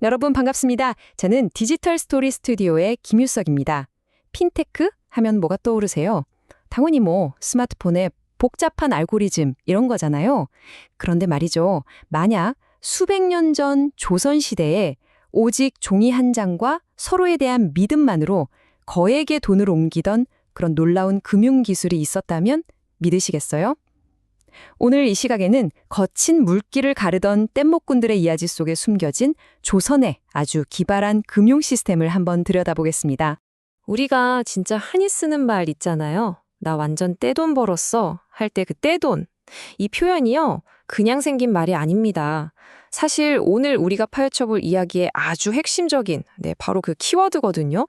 여러분 반갑습니다. 저는 디지털 스토리 스튜디오의 김유석입니다. 핀테크 하면 뭐가 떠오르세요? 당연히 스마트폰의 복잡한 알고리즘 이런 거잖아요. 그런데 말이죠. 만약 수백 년 전 조선시대에 오직 종이 한 장과 서로에 대한 믿음만으로 거액의 돈을 옮기던 그런 놀라운 금융기술이 있었다면 믿으시겠어요? 오늘 이 시각에는 거친 물길을 가르던 뗏목꾼들의 이야기 속에 숨겨진 조선의 아주 기발한 금융 시스템을 한번 들여다보겠습니다. 우리가 진짜 흔히 쓰는 말 있잖아요. 나 완전 떼돈 벌었어 할 때 그 떼돈. 이 표현이요. 그냥 생긴 말이 아닙니다. 사실 오늘 우리가 파헤쳐볼 이야기의 아주 핵심적인 바로 그 키워드거든요.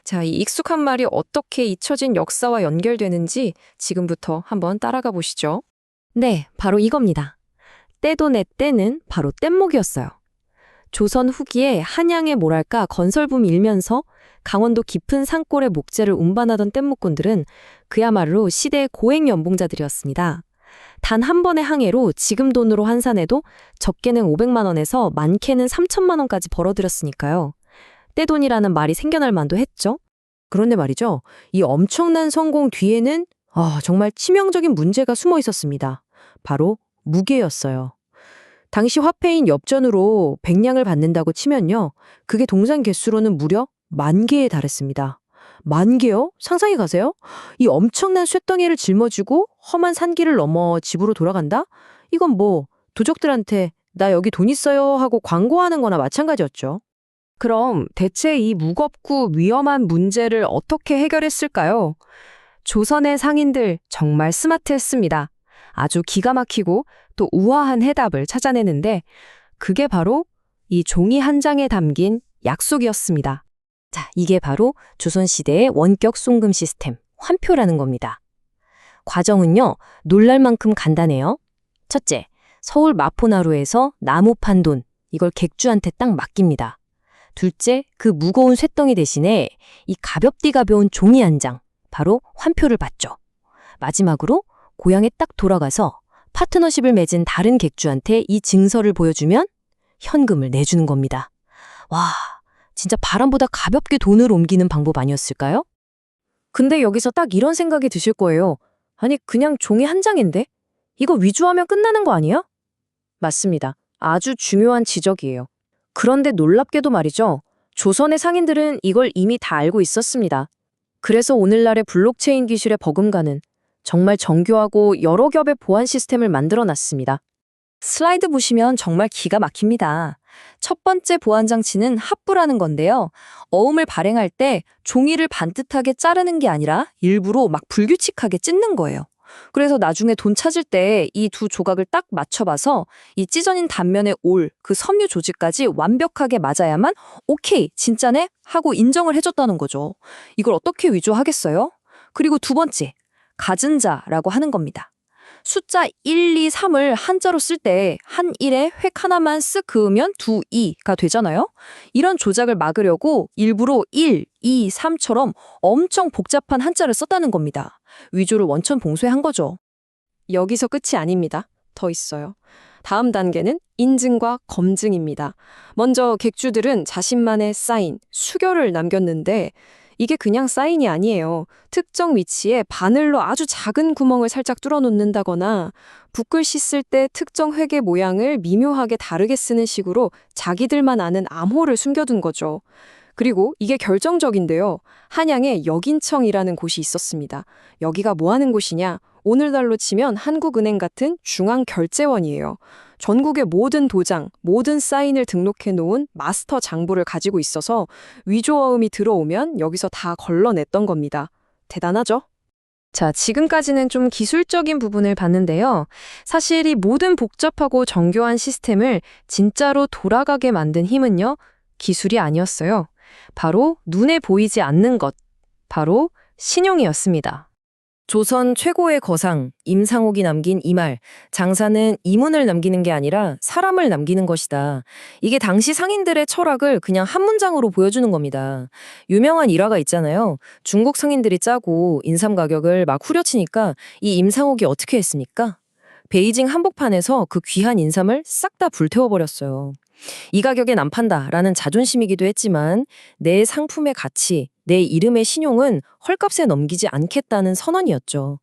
자, 이 익숙한 말이 어떻게 잊혀진 역사와 연결되는지 지금부터 한번 따라가 보시죠. 네, 바로 이겁니다. 떼돈의 떼는 바로 뗏목이었어요. 조선 후기에 한양의 건설붐이 일면서 강원도 깊은 산골에 목재를 운반하던 뗏목꾼들은 그야말로 시대의 고액 연봉자들이었습니다. 단 한 번의 항해로 지금 돈으로 환산해도 적게는 500만 원에서 많게는 3천만 원까지 벌어들였으니까요. 떼돈이라는 말이 생겨날 만도 했죠. 그런데 말이죠. 이 엄청난 성공 뒤에는 정말 치명적인 문제가 숨어 있었습니다. 바로 무게였어요. 당시 화폐인 엽전으로 100냥을 받는다고 치면요. 그게 동산 개수로는 무려 10,000개에 달했습니다. 10,000개요? 상상이 가세요? 이 엄청난 쇳덩이를 짊어지고 험한 산길을 넘어 집으로 돌아간다? 이건 도적들한테 나 여기 돈 있어요 하고 광고하는 거나 마찬가지였죠. 그럼 대체 이 무겁고 위험한 문제를 어떻게 해결했을까요? 조선의 상인들 정말 스마트했습니다. 아주 기가 막히고 또 우아한 해답을 찾아내는데 그게 바로 이 종이 한 장에 담긴 약속이었습니다. 자, 이게 바로 조선시대의 원격 송금 시스템, 환표라는 겁니다. 과정은요, 놀랄 만큼 간단해요. 첫째, 서울 마포나루에서 나무 판 돈, 이걸 객주한테 딱 맡깁니다. 둘째, 그 무거운 쇳덩이 대신에 이 가볍디 가벼운 종이 한 장, 바로 환표를 받죠. 마지막으로 고향에 딱 돌아가서 파트너십을 맺은 다른 객주한테 이 증서를 보여주면 현금을 내주는 겁니다. 와, 진짜 바람보다 가볍게 돈을 옮기는 방법 아니었을까요? 근데 여기서 딱 이런 생각이 드실 거예요. 아니, 그냥 종이 한 장인데? 이거 위조하면 끝나는 거 아니야? 맞습니다. 아주 중요한 지적이에요. 그런데 놀랍게도 말이죠. 조선의 상인들은 이걸 이미 다 알고 있었습니다. 그래서 오늘날의 블록체인 기술의 버금가는 정말 정교하고 여러 겹의 보안 시스템을 만들어 놨습니다. 슬라이드 보시면 정말 기가 막힙니다. 첫 번째 보안 장치는 합부라는 건데요. 어음을 발행할 때 종이를 반듯하게 자르는 게 아니라 일부러 막 불규칙하게 찢는 거예요. 그래서 나중에 돈 찾을 때 이 두 조각을 딱 맞춰봐서 이 찢어진 단면의 그 섬유 조직까지 완벽하게 맞아야만 오케이, 진짜네? 하고 인정을 해줬다는 거죠. 이걸 어떻게 위조하겠어요? 그리고 두 번째, 가증자라고 하는 겁니다. 숫자 1, 2, 3을 한자로 쓸 때 한 1에 획 하나만 쓱 그으면 두 2가 되잖아요. 이런 조작을 막으려고 일부러 1, 2, 3처럼 엄청 복잡한 한자를 썼다는 겁니다. 위조를 원천봉쇄한 거죠. 여기서 끝이 아닙니다. 더 있어요. 다음 단계는 인증과 검증입니다. 먼저 객주들은 자신만의 사인, 수결을 남겼는데 이게 그냥 사인이 아니에요. 특정 위치에 바늘로 아주 작은 구멍을 살짝 뚫어 놓는다거나 붓글씨 쓸 때 특정 획의 모양을 미묘하게 다르게 쓰는 식으로 자기들만 아는 암호를 숨겨둔 거죠. 그리고 이게 결정적인데요. 한양에 역인청이라는 곳이 있었습니다. 여기가 뭐 하는 곳이냐? 오늘날로 치면 한국은행 같은 중앙결제원이에요. 전국의 모든 도장, 모든 사인을 등록해 놓은 마스터 장부를 가지고 있어서 위조어음이 들어오면 여기서 다 걸러냈던 겁니다. 대단하죠? 자, 지금까지는 좀 기술적인 부분을 봤는데요. 사실 이 모든 복잡하고 정교한 시스템을 진짜로 돌아가게 만든 힘은요, 기술이 아니었어요. 바로 눈에 보이지 않는 것, 바로 신용이었습니다. 조선 최고의 거상, 임상옥이 남긴 이 말, 장사는 이문을 남기는 게 아니라 사람을 남기는 것이다. 이게 당시 상인들의 철학을 그냥 한 문장으로 보여주는 겁니다. 유명한 일화가 있잖아요. 중국 상인들이 짜고 인삼 가격을 막 후려치니까 이 임상옥이 어떻게 했습니까? 베이징 한복판에서 그 귀한 인삼을 싹 다 불태워버렸어요. 이 가격엔 안 판다라는 자존심이기도 했지만 내 상품의 가치, 내 이름의 신용은 헐값에 넘기지 않겠다는 선언이었죠.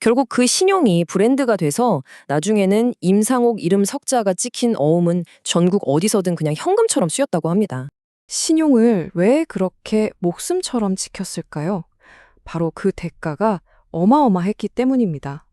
결국 그 신용이 브랜드가 돼서 나중에는 임상옥 이름 석자가 찍힌 어음은 전국 어디서든 그냥 현금처럼 쓰였다고 합니다. 신용을 왜 그렇게 목숨처럼 지켰을까요? 바로 그 대가가 어마어마했기 때문입니다.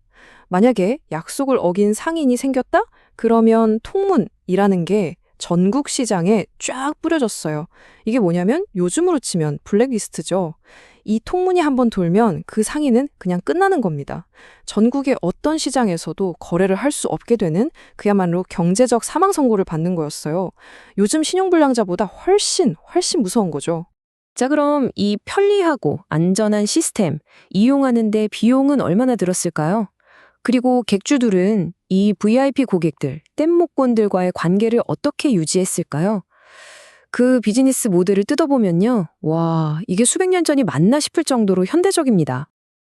만약에 약속을 어긴 상인이 생겼다? 그러면 통문이라는 게 전국 시장에 쫙 뿌려졌어요. 이게 뭐냐면 요즘으로 치면 블랙리스트죠. 이 통문이 한번 돌면 그 상인은 그냥 끝나는 겁니다. 전국의 어떤 시장에서도 거래를 할 수 없게 되는 그야말로 경제적 사망 선고를 받는 거였어요. 요즘 신용불량자보다 훨씬 무서운 거죠. 자, 그럼 이 편리하고 안전한 시스템 이용하는데 비용은 얼마나 들었을까요? 그리고 객주들은 이 VIP 고객들, 뗏목꾼들과의 관계를 어떻게 유지했을까요? 그 비즈니스 모델을 뜯어보면요. 와, 이게 수백 년 전이 맞나 싶을 정도로 현대적입니다.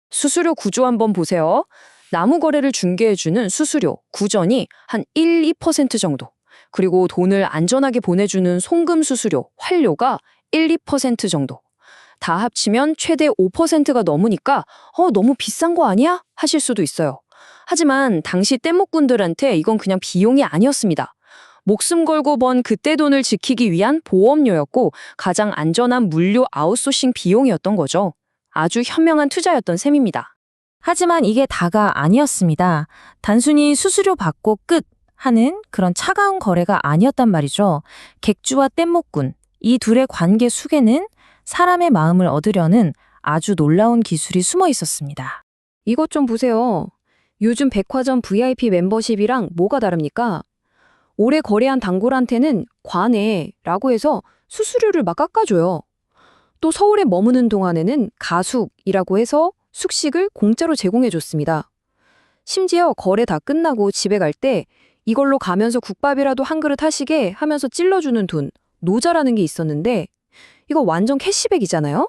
수수료 구조 한번 보세요. 나무 거래를 중개해주는 수수료, 구전이 한 1, 2% 정도. 그리고 돈을 안전하게 보내주는 송금 수수료, 환료가 1, 2% 정도. 다 합치면 최대 5%가 넘으니까 너무 비싼 거 아니야? 하실 수도 있어요. 하지만 당시 뗏목꾼들한테 이건 그냥 비용이 아니었습니다. 목숨 걸고 번 그때 돈을 지키기 위한 보험료였고 가장 안전한 물류 아웃소싱 비용이었던 거죠. 아주 현명한 투자였던 셈입니다. 하지만 이게 다가 아니었습니다. 단순히 수수료 받고 끝 하는 그런 차가운 거래가 아니었단 말이죠. 객주와 뗏목꾼, 이 둘의 관계 속에는 사람의 마음을 얻으려는 아주 놀라운 기술이 숨어 있었습니다. 이것 좀 보세요. 요즘 백화점 VIP 멤버십이랑 뭐가 다릅니까? 오래 거래한 단골한테는 관해라고 해서 수수료를 막 깎아줘요. 또 서울에 머무는 동안에는 가숙이라고 해서 숙식을 공짜로 제공해줬습니다. 심지어 거래 다 끝나고 집에 갈 때 이걸로 가면서 국밥이라도 한 그릇 하시게 하면서 찔러주는 돈, 노자라는 게 있었는데 이거 완전 캐시백이잖아요?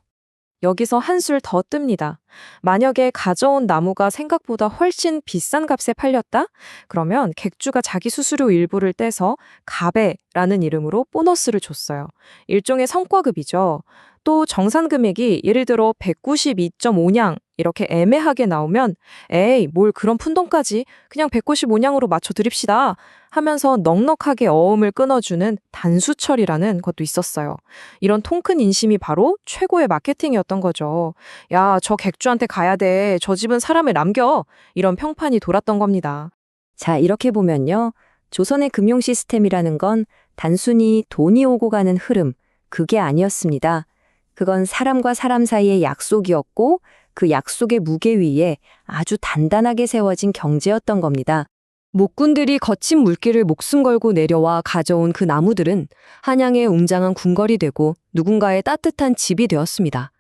여기서 한술 더 뜹니다. 만약에 가져온 나무가 생각보다 훨씬 비싼 값에 팔렸다? 그러면 객주가 자기 수수료 일부를 떼서 가배라는 이름으로 보너스를 줬어요. 일종의 성과급이죠. 또 정산 금액이 예를 들어 192.5냥 이렇게 애매하게 나오면 에이, 뭘 그런 푼돈까지 그냥 195냥으로 맞춰 드립시다 하면서 넉넉하게 어음을 끊어주는 단수철이라는 것도 있었어요. 이런 통큰 인심이 바로 최고의 마케팅이었던 거죠. 야, 저 객주한테 가야 돼. 저 집은 사람을 남겨. 이런 평판이 돌았던 겁니다. 자, 이렇게 보면요. 조선의 금융 시스템이라는 건 단순히 돈이 오고 가는 흐름, 그게 아니었습니다. 그건 사람과 사람 사이의 약속이었고 그 약속의 무게 위에 아주 단단하게 세워진 경제였던 겁니다. 목군들이 거친 물길을 목숨 걸고 내려와 가져온 그 나무들은 한양의 웅장한 궁궐이 되고 누군가의 따뜻한 집이 되었습니다.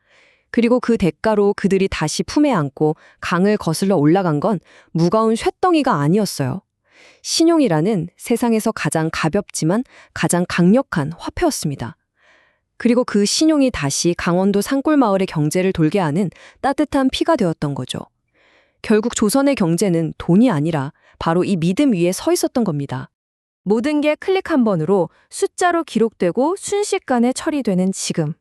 그리고 그 대가로 그들이 다시 품에 안고 강을 거슬러 올라간 건 무거운 쇳덩이가 아니었어요. 신용이라는 세상에서 가장 가볍지만 가장 강력한 화폐였습니다. 그리고 그 신용이 다시 강원도 산골마을의 경제를 돌게 하는 따뜻한 피가 되었던 거죠. 결국 조선의 경제는 돈이 아니라 바로 이 믿음 위에 서 있었던 겁니다. 모든 게 클릭 한 번으로 숫자로 기록되고 순식간에 처리되는 지금.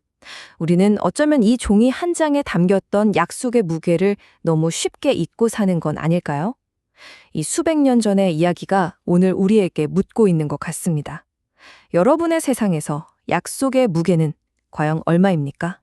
우리는 어쩌면 이 종이 한 장에 담겼던 약속의 무게를 너무 쉽게 잊고 사는 건 아닐까요? 이 수백 년 전의 이야기가 오늘 우리에게 묻고 있는 것 같습니다. 여러분의 세상에서 약속의 무게는 과연 얼마입니까?